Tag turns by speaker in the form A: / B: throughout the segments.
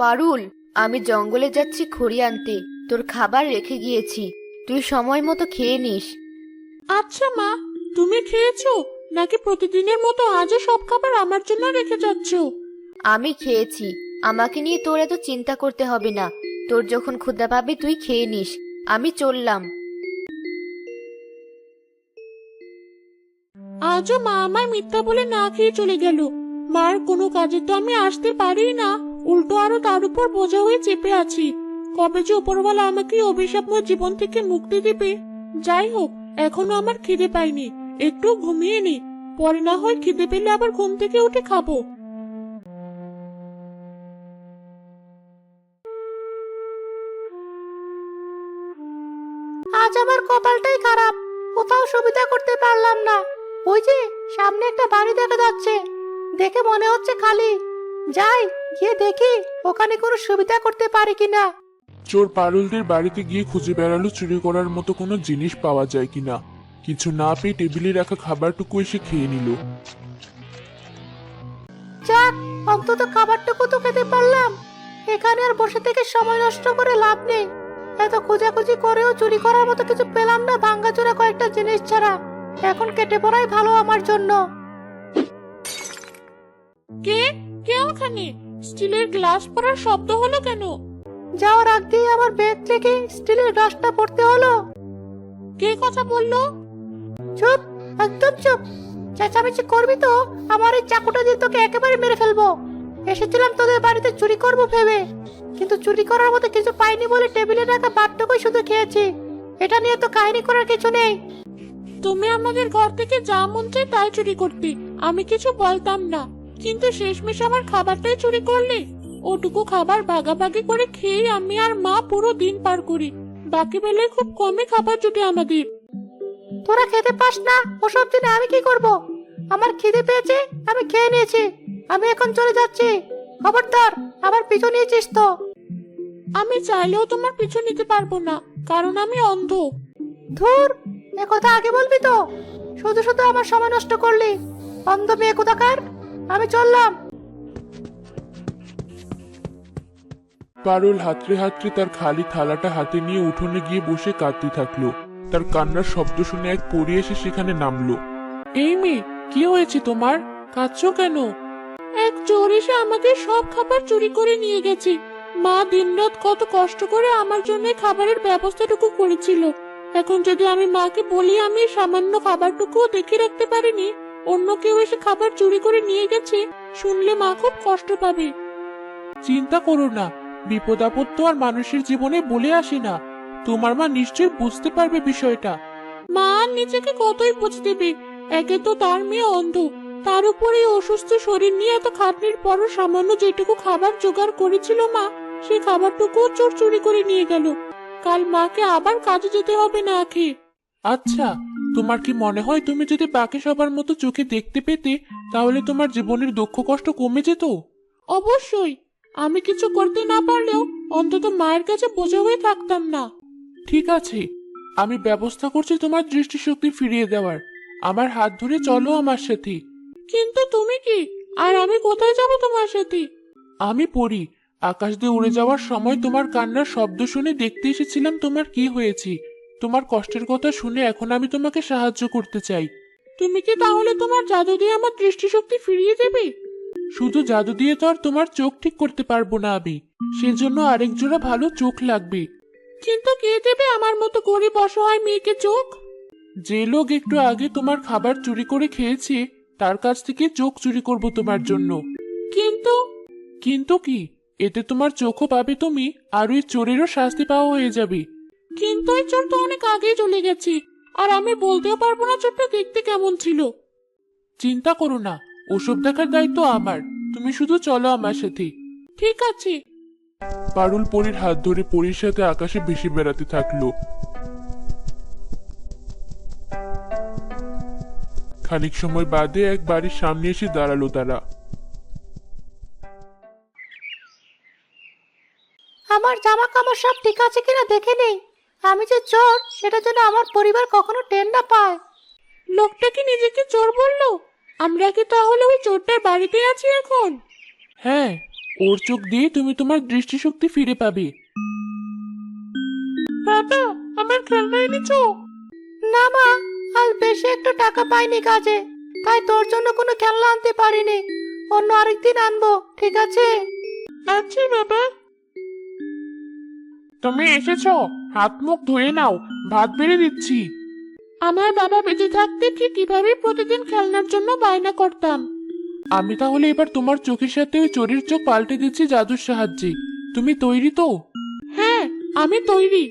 A: পারুল, আমি জঙ্গলে যাচ্ছি খড়ি আনতে। তোর খাবার রেখে গিয়েছি, তুই সময় মতো খেয়ে নিস।
B: আচ্ছা মা, তুমি খেয়েছো নাকি প্রতিদিনের মতো আজও সব খাবার আমার জন্য রেখে যাচ্ছ?
A: আমি খেয়েছি, আমাকে নিয়ে তোর এত চিন্তা করতে হবে না। তোর যখন ক্ষুধা পাবে তুই খেয়ে নিস। আমি চললাম।
B: আজও মা আমায় মিথ্যা বলে না খেয়ে চলে গেল। মার কোনো কাজে তো আমি আসতে পারি না, উল্টো আরো তার উপর বোঝা হয়ে চেপে আছি। কবে যে উপরওয়ালা আমাকে এই অভিশাপময় জীবন থেকে মুক্তি দেবে। যাই হোক, এখনো আমার খিদে পাইনি, একটু ঘুমিয়ে নি, পরে না হয় খিদে পেলে আবার ঘুম থেকে উঠে খাবো। আজ আমার কপালটাই খারাপ, কোথাও সুবিধা করতে পারলাম না। ওই যে সামনে একটা বাড়ি দেখা যাচ্ছে, দেখে মনে হচ্ছে খালি। যাই, গিয়ে দেখি ওখানে কোনো সুবিধা করতে পারি কিনা।
C: চোর পারুলদের বাড়িতে গিয়ে খুঁজে বেড়ালো চুরি করার মতো কোনো জিনিস পাওয়া যায় কিনা। কিছু না পেয়ে টেবিলে রাখা খাবারটুকু এসে খেয়ে নিল।
B: যাক, অন্তত খাবারটুকু তো খেতে পারলাম। এখানে আর বসে থেকে সময় নষ্ট করে লাভ নেই। এত খোঁজাখুঁজি করেও চুরি করার মতো কিছু পেলাম না ভাঙ্গাচোরা কয়েকটা জিনিস ছাড়া। এখন কেটে পড়াই ভালো আমার জন্য। কে কে ওখানে? স্টিলের গ্লাস পড়ার শব্দ হলো কেন? যাওয়ার আগ দিয়ে আমার ব্যাগ থেকে স্টিলের গ্লাসটা পড়তে হলো। কে কথা বললো? চুপ, একদম চুপ। চেঁচামেচি করবি তো আমার এই চাকুটা দিয়ে তোকে একেবারে মেরে ফেলবো। এসেছিলাম তোদের বাড়িতে চুরি করবো ভেবে, কিন্তু চুরি করার মতো কিছু পাইনি বলে টেবিলে রাখা ভাতটুকুই শুধু খেয়েছি। এটা নিয়ে তো কাহিনী করার কিছু নেই। তুমি আমাদের ঘর থেকে যা মন চায় তাই চুরি করতে, আমি কিছু বলতাম না। কিন্তু শেষমেশ আমার খাবারটাই চুরি করলে। ওটুকু খাবার ভাগাভাগি করে খেয়ে আমি আর মা পুরো দিন পার করি। বাকি বেলায় খুব কমই খাবার জুটে আমাদের। তোরা খেতে পাস না ওসব জেনে আমি কি করব? আমার খিদে পেয়েছে, আমি খেয়ে নিয়েছি। আমি এখন চলে যাচ্ছি। খবরদার আমার পিছু নিয়েছিস তো। আমি চাইলেও তোমার পিছু নিতে পারবো না, কারণ আমি অন্ধ। ধুর, এ কথা আগে বলবি তো। শুধু শুধু আমার সময় নষ্ট করলি, অন্ধ মেয়ে কোথাকার। আমি চললাম।
C: পারুল হাতড়ে হাতড়ে তার খালি থালাটা হাতে নিয়ে উঠোনে গিয়ে বসে কাঁদতে থাকলো। তার কান্নার শব্দ শুনে এক পরী এসে সেখানে নামলো।
B: এই মেয়ে, কি হয়েছে তোমার? কাঁদছো কেন? এক চোর এসে আমাদের সব খাবার চুরি করে নিয়ে গেছে। মা দিনরাত কত কষ্ট করে আমার জন্য খাবারের ব্যবস্থাটুকু করেছিল। এখন যদি আমি মাকে বলি আমি এই সামান্য খাবারটুকুও দেখে রাখতে পারিনি, অন্য কেউ এসে খাবার চুরি করে নিয়ে গেছে, শুনলে মা খুব কষ্ট পাবে।
D: চিন্তা করো না, বিপদ আপদ তো আর মানুষের জীবনে বলে আসে না। তোমার মা নিশ্চয়ই বুঝতে পারবে বিষয়টা।
B: মা আর নিজেকে কতই বুঝতে দেবে। একে তো তার মেয়ে অন্ধ, তার উপরে এই অসুস্থ শরীর নিয়ে এত খাটনির পরও সামান্য যেটুকু খাবার জোগাড় করেছিল মা, সেই খাবারটুকুও চোর চুরি করে নিয়ে গেল। কাল মাকে আবার কাজে যেতে হবে না খেয়ে।
D: আচ্ছা, তোমার কি মনে হয় তুমি যদি বাকি সবার মতো চোখে দেখতে পেতে, তাহলে তোমার জীবনের দুঃখ কষ্ট কমে যেত?
B: অবশ্যই। আমি কিছু করতে না পারলেও অন্তত মায়ের কাছে বোঝা হয়ে থাকতাম না।
D: ঠিক আছে, আমি ব্যবস্থা করছি তোমার দৃষ্টিশক্তি ফিরিয়ে দেওয়ার। আমার হাত ধরে চলো আমার সাথে।
B: কিন্তু তুমি কি, আর আমি কোথায় যাব তোমার সাথে?
D: আমি পড়ি, আকাশ দিয়ে উড়ে যাওয়ার সময় তোমার কান্নার শব্দ শুনে দেখতে এসেছিলাম তোমার কি হয়েছে। তোমার কষ্টের কথা শুনে এখন আমি তোমাকে সাহায্য করতে চাই।
B: তুমি কি তাহলে তোমার জাদু দিয়ে আমার দৃষ্টিশক্তি ফিরিয়ে দেবে?
D: শুধু জাদু দিয়ে তো আর তোমার চোখ ঠিক করতে পারবো না আমি, সেজন্য আরেক জোড়া ভালো চোখ লাগবে।
B: কিন্তু কে দেবে আমার মতো গরিব অসহায় মেয়েকে চোখ?
D: যে লোক একটু আগে তোমার খাবার চুরি করে খেয়েছে, তার কাছ থেকে চোখ চুরি করব তোমার জন্য।
B: কিন্তু
D: কিন্তু কি, এতে তোমার চোখও পাবে তুমি, আর ওই চোরেরও শাস্তি পাওয়া হয়ে যাবে।
B: কিন্তু ওই চোর তো অনেক আগেই চলে গেছে, আর আমি বলতেও পারবো না চোরটা দেখতে কেমন ছিল।
D: চিন্তা করো না, ওসব দেখার দায়িত্ব আমার। তুমি শুধু চলো আমার সাথে।
B: ঠিক আছে।
C: পারুল পরীর হাত ধরে পরীর সাথে আকাশে ভেসে বেড়াতে থাকলো। খানিক সময় বাদে এক বাড়ির সামনে এসে দাঁড়ালো তারা।
B: আমার জামা কাপড় সব ঠিক আছে কিনা দেখে নেই। আমি যে চোর সেটা যেন আমার পরিবার কখনো টের না পায়। লোকটা কি নিজেকে চোর বললো? আমরা কি তাহলে ওই চোরটার বাড়িতে আছি এখন?
D: হ্যাঁ, ওর চোখ দিয়ে তুমি তোমার দৃষ্টিশক্তি ফিরে পাবে।
B: বাবা, আমার খেলনা এনেছো? না মা, আজ বেশি একটা টাকা পাইনি কাজে, তাই তোর জন্য কোনো খেলনা আনতে পারিনি। অন্য আরেকদিন আনবো, ঠিক আছে? আচ্ছা বাবা।
D: তুমি এসেছো, হাত মুখ ধুয়ে নাও, ভাত বেড়ে দিচ্ছি।
B: আমার বাবা বেঁচে থাকতে ঠিক কিভাবে প্রতিদিন খেলনার জন্য বায়না করতাম।
D: আমি তাহলে এবার তোমার চোখের সাথে ওই চোরের চোখ পাল্টে দিচ্ছি জাদুর সাহায্যে। তুমি তৈরি তো?
B: হ্যাঁ, আমি তৈরি।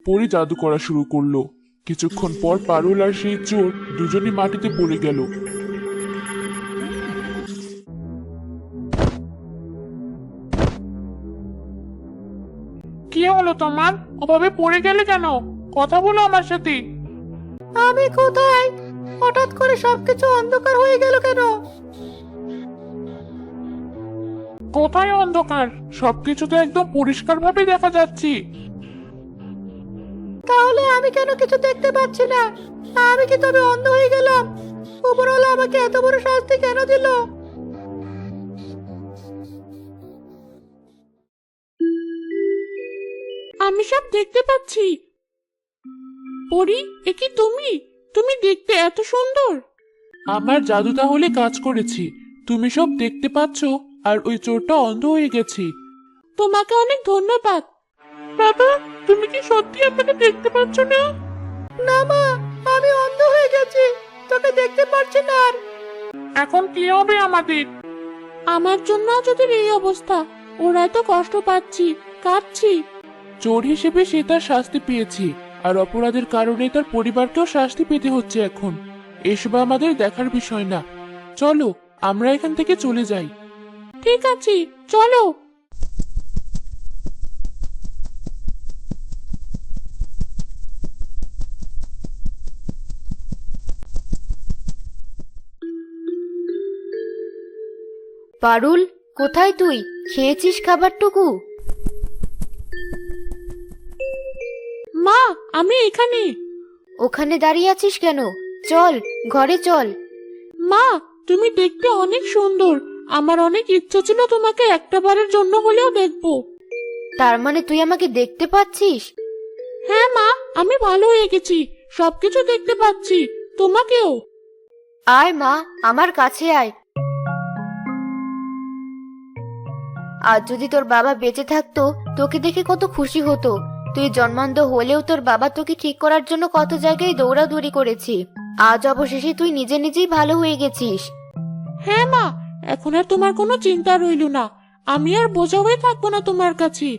C: পরি জাদু করা শুরু করলো। কিছুক্ষণ পর পারুল আর সেই চোর দুজনই মাটিতে পড়ে গেল।
D: কি হলো তোমার? ওভাবে পড়ে গেলে কেন? কথা বলো আমার সাথে।
B: আমি কোথায়? হঠাৎ করে সবকিছু অন্ধকার হয়ে গেল কেন?
D: কোথায় অন্ধকার? সবকিছু তো একদম পরিষ্কার ভাবে দেখা যাচ্ছে।
B: তাহলে আমি কেন কিছু দেখতে পাচ্ছি না? আমি কি তবে অন্ধ হয়ে গেলাম? উপরওয়ালা আমাকে এত বড় শাস্তি কেন দিল? আমি সব দেখতে পাচ্ছি। পরি, এ কি তুমি? তুমি দেখতে এত সুন্দর।
D: আমার জাদু তাহলে কাজ করেছি। তুমি সব দেখতে পাচ্ছ আর ওই চোরটা অন্ধ হয়ে গেছে।
B: তোমাকে অনেক ধন্যবাদ। বাবা, তুমি কি সত্যি আমাকে দেখতে পাচ্ছ না? না মা, আমি অন্ধ হয়ে গেছি, তোকে দেখতে পাচ্ছি না আর।
D: এখন কি হবে আমাদের?
B: আমার জন্য যদি এই অবস্থা, ওরা তো কষ্ট পাচ্ছি, কাঁদছি।
D: চোর হিসেবে সে তার শাস্তি পেয়েছে, আর অপরাধের কারণে তার পরিবারকেও শাস্তি পেতে হচ্ছে এখন। এসব আমাদের দেখার বিষয় না। চলো আমরা এখান থেকে চলে যাই।
B: ঠিক আছে, চলো।
A: পারুল, কোথায় তুই? খেয়েছিস খাবারটুকু?
B: মা, আমি এখানে।
A: ওখানে দাঁড়িয়ে আছিস কেন? চল, ঘরে চল।
B: মা, তুমি দেখতে অনেক সুন্দর। আমার অনেক ইচ্ছা ছিল তোমাকে একটা বারের জন্য হলেও দেখবো।
A: তার মানে তুই আমাকে দেখতে পাচ্ছিস?
B: হ্যাঁ মা, আমি ভালো হয়ে গেছি, সবকিছু দেখতে পাচ্ছি, তোমাকেও।
A: আয় মা, আমার কাছে আয়। আজ যদি তোর বাবা বেঁচে থাকতো, তোকে দেখে কত খুশি হতো। তুই জন্মান্ধ হলেও তোর বাবা তোকে ঠিক করার জন্য কত জায়গায় দৌড়াদৌড়ি করেছি। আজ অবশেষে তুই নিজে নিজেই ভালো হয়ে গেছিস।
B: হ্যাঁ মা, এখন আর তোমার কোনো চিন্তা রইল না। আমি আর বোঝা হয়ে থাকবো না তোমার কাছে।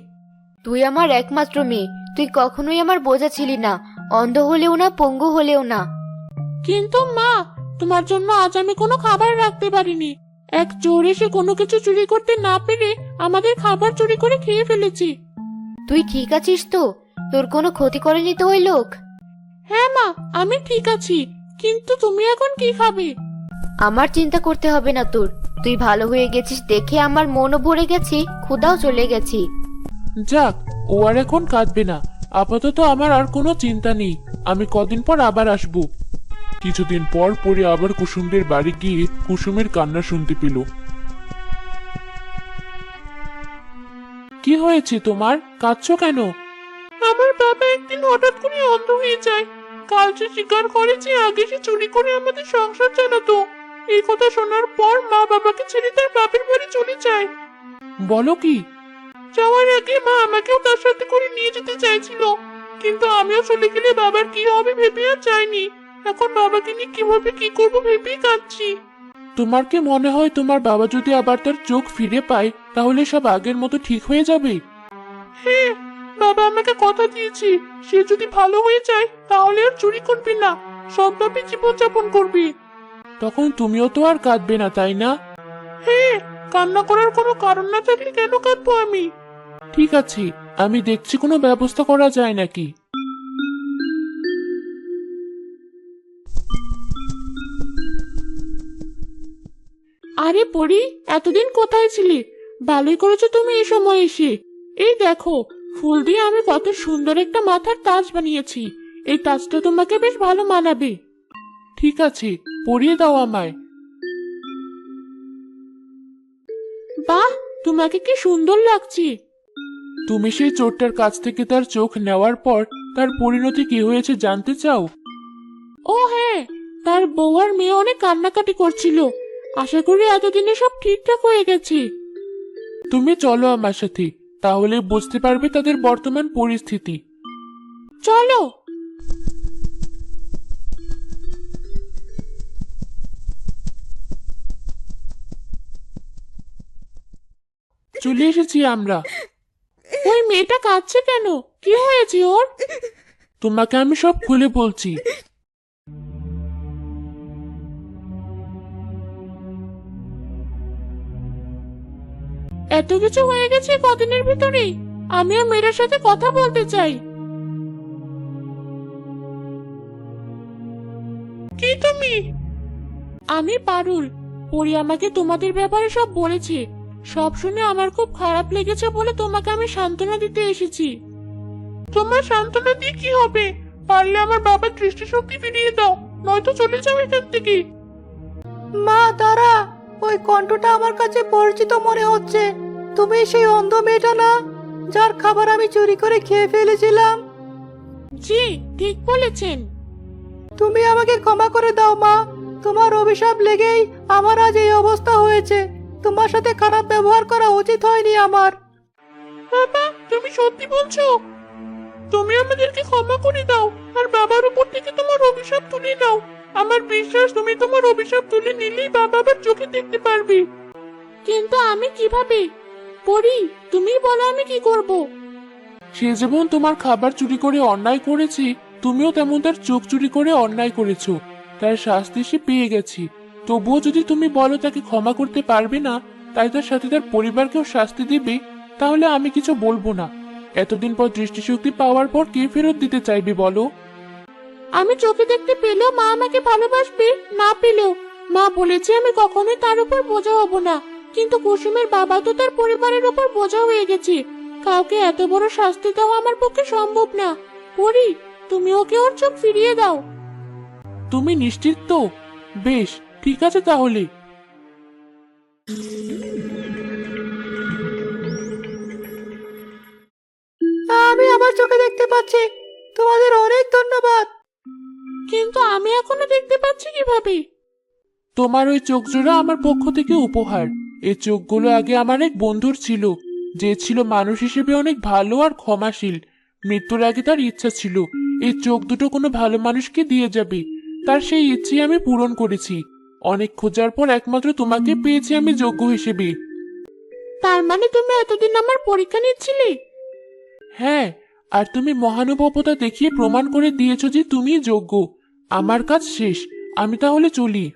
A: তুই আমার একমাত্র মেয়ে, তুই কখনোই আমার বোঝা ছিলি না। অন্ধ হলেও না, পঙ্গু হলেও না।
B: কিন্তু মা, তোমার জন্য আজ আমি কোনো খাবার রাখতে পারিনি। এক চোর এসে কোনো কিছু চুরি করতে না পেরে আমাদের খাবার চুরি করে খেয়ে ফেলেছি।
A: তুই ঠিক আছিস তো? তোর কোনো ক্ষতি করেনি তো ওই লোক?
B: হ্যাঁ মা, আমি ঠিক আছি, কিন্তু তুমি এখন কি খাবে?
A: আমার চিন্তা করতে হবে না তোর। তুই ভালো হয়ে গেছিস দেখে আমার মনও ভরে গেছি, ক্ষুধাও চলে গেছি।
D: যাক, ও আর এখন কাঁদবে না। আপাতত আমার আর কোনো চিন্তা নেই। আমি কদিন পর আবার আসবো।
C: কিছুদিন পর পরি আবার কুসুমদের বাড়ি গিয়ে কুসুমের কান্না শুনতে পেল।
D: কি হয়েছে তোমার? কাঁদছো কেন?
B: আমার বাবা একদিন হঠাৎ করে অন্ধ হয়ে যায়। কাল সে স্বীকার করেছে আগে সে চুরি করে আমাদের সংসার চালাতো। এই কথা শোনার পর মা বাবাকে ছেড়ে তার বাপের বাড়ি চলে যায়।
D: বলো কি?
B: যাওয়ার আগে মা আমাকেও তার সাথে করে নিয়ে যেতে চাইছিল, কিন্তু আমিও চলে গেলে বাবার কি হবে ভেবে আর যাইনি। এখন বাবাকে নিয়ে কিভাবে কি করবো ভেবেই কাঁদছি।
D: তোমার কি মনে হয় তোমার বাবা যদি আবার তার চোখ ফিরে পায় তাহলে সব আগের মতো ঠিক হয়ে যাবে?
B: হ্যাঁ, বাবা আমাকে কথা দিয়েছে, সে যদি ভালো হয়ে যায় তাহলে আর চুরি করবে না, সৎভাবে জীবনযাপন করবে।
D: তখন তুমিও তো আর কাঁদবে না, তাই না?
B: হ্যাঁ, কান্না করার কোনো কারণ না থাকলে কেন কাঁদবো আমি?
D: ঠিক আছে, আমি দেখছি কোনো ব্যবস্থা করা যায় নাকি।
B: আরে পরি, এতদিন কোথায় ছিলে? ভালোই করেছো তুমি এই সময় এসে। এই দেখো, ফুল দিয়ে আমি কত সুন্দর একটা মাথার তাজ বানিয়েছি। এই তাজটা তোমাকে বেশ ভালো মানাবে।
D: ঠিক আছে, পরিয়ে দাও আমায়।
B: বাহ, তোমাকে কি সুন্দর লাগছে।
D: তুমি সেই চোরটার কাছ থেকে তার চোখ নেওয়ার পর তার পরিণতি কি হয়েছে জানতে চাও?
B: ও হ্যাঁ, তার বউ আর মেয়ে অনেক কান্নাকাটি করছিল। আশা করি এতদিনে সব ঠিকঠাক হয়ে গেছে।
D: তুমি চলো আমার সাথে, তাহলে বুঝতে পারবে তাদের বর্তমান পরিস্থিতি।
B: চলো।
D: চলে এসেছি আমরা।
B: ওই মেয়েটা কাঁদছে কেন? কি হয়েছে ওর?
D: তোমাকে আমি সব খুলে বলছি।
B: এত কিছু হয়ে গেছে কদিনের ভিতরেই। আমিও মেয়েটার সাথে কথা বলতে চাই। কি তুমি? আমি পারুল। পরি আমাকে তোমাদের ব্যাপারে সব বলেছে। সব শুনে আমার খুব খারাপ লেগেছে বলে তোমাকে আমি সান্ত্বনা দিতে এসেছি। তোমার সান্ত্বনা দিয়ে কি হবে? পারলে আমার বাবার দৃষ্টিশক্তি ফিরিয়ে দাও, নয়তো চলে যাও এখান থেকে।
E: মা দাঁড়া, ওই কণ্ঠটা আমার কাছে পরিচিত মনে হচ্ছে। তুমি সেই অন্ধ মেয়েটা না, যার খাবার আমি চুরি করে খেয়ে ফেলেছিলাম?
B: জি, ঠিক বলেছেন।
E: তুমি আমাকে ক্ষমা করে দাও মা। তোমার অভিশাপ লেগেই আমার আজ এই অবস্থা হয়েছে। তোমার সাথে খারাপ ব্যবহার করা উচিত হয়নি আমার।
B: বাবা, তুমি সত্যি বলছো? তুমি আমাদেরকে ক্ষমা করে দাও আর বাবার উপর থেকে তোমার অভিশাপ তুলে নাও। আমার বিশ্বাস তুমি তোমার অভিশাপ তুলে নিলেই বাবা আবার চোখে দেখতে পারবে। কিন্তু আমি কিভাবে? পরি, তুমি বলো আমি কি করব?
D: সে যেমন তোমার খাবার চুরি করে অন্যায় করেছে, তুমিও তেমন তার চোখ চুরি করে অন্যায় করেছো। তার শাস্তি সে পেয়ে গেছে। তবুও যদি তুমি বলো তাকে ক্ষমা করতে পারবে না, তাই তার সাথে তার পরিবারকেও শাস্তি দিবে, তাহলে আমি কিছু বলবো না। এতদিন পর দৃষ্টিশক্তি পাওয়ার পর কে ফেরত দিতে চাইবে বলো?
B: আমি চোখে দেখতে পেলেও মা আমাকে ভালোবাসবে, না পেলেও। মা বলেছে আমি কখনোই তার উপর বোঝা হব না। কিন্তু কুসুমের বাবা তো তার পরিবারের উপর বোঝা হয়ে গেছে। কাউকে এত বড় শাস্তি দেওয়া আমার পক্ষে সম্ভব না। পরি, তুমি ওকে ওর চোখ ফিরিয়ে দাও।
D: তুমি নিশ্চিত তো? বেশ, ঠিক আছে তাহলে।
E: আমি আমার চোখে দেখতে পাচ্ছি। তোমাদের অনেক ধন্যবাদ।
B: কিন্তু আমি এখনো দেখতে পাচ্ছি কিভাবে?
D: তোমার ওই চোখ জোড়া আমার পক্ষ থেকে উপহার। এই চোখগুলো আগে আমার এক বন্ধুর ছিল, যে ছিল মানুষ হিসেবে অনেক ভালো আর ক্ষমাশীল। মৃত্যুর আগে তার ইচ্ছা ছিল এই চোখ দুটো কোনো ভালো মানুষকে দিয়ে যাবে। তার সেই ইচ্ছে আমি পূরণ করেছি। অনেক খোঁজার পর একমাত্র তোমাকে পেয়েছি আমি যোগ্য হিসেবে।
B: তার মানে তুমি এতদিন আমার পরীক্ষা নিচ্ছিলে?
D: হ্যাঁ, আর তুমি মহানুভবতা দেখিয়ে প্রমাণ করে দিয়েছো যে তুমি যোগ্য। আমার কাজ শেষ, আমি তাহলে চলি।